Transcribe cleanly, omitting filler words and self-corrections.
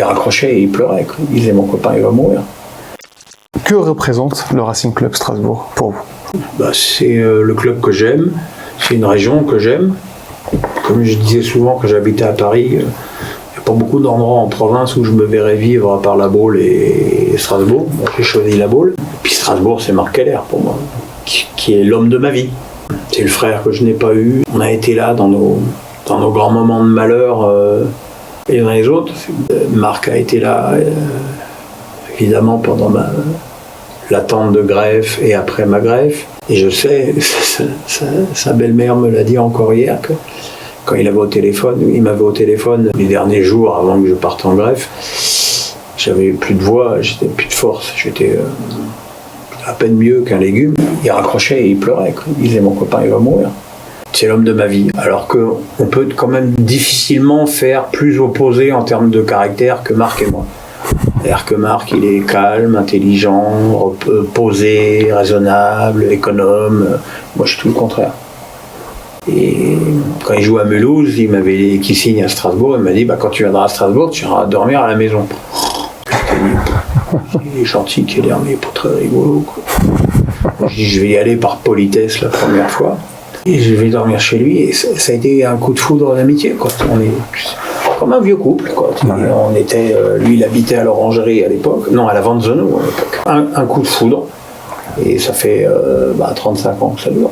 il raccrochait et il pleurait. Il disait mon copain il va mourir. Que représente le Racing Club Strasbourg pour vous? C'est le club que j'aime, c'est une région que j'aime. Comme je disais souvent quand j'habitais à Paris, il n'y a pas beaucoup d'endroits en province où je me verrais vivre à part La Baule et Strasbourg. Donc, j'ai choisi La Baule. Puis Strasbourg, c'est Marc Keller pour moi, qui est l'homme de ma vie. C'est le frère que je n'ai pas eu. On a été là dans nos grands moments de malheur les uns les autres. Marc a été là évidemment pendant l'attente de greffe et après ma greffe. Et je sais, sa belle-mère me l'a dit encore hier, que quand il m'avait au téléphone les derniers jours avant que je parte en greffe, j'avais plus de voix, j'étais plus de force, j'étais à peine mieux qu'un légume. Il raccrochait et il pleurait. Il disait mon copain il va mourir. C'est l'homme de ma vie. Alors qu'on peut quand même difficilement faire plus opposé en termes de caractère que Marc et moi. C'est-à-dire que Marc, il est calme, intelligent, posé, raisonnable, économe. Moi, je suis tout le contraire. Et quand il joue à Mulhouse, qu'il signe à Strasbourg, il m'a dit quand tu viendras à Strasbourg, tu iras dormir à la maison. Il est gentil, qu'il est mais pas très rigolo. Je dis, je vais y aller par politesse la première fois. Et je vais dormir chez lui. Et ça a été un coup de foudre d'amitié. On est comme un vieux couple. On était, lui, il habitait à l'Orangerie à l'époque. Non, à la Vanzeno à l'époque. Un coup de foudre. Et ça fait 35 ans que ça dure.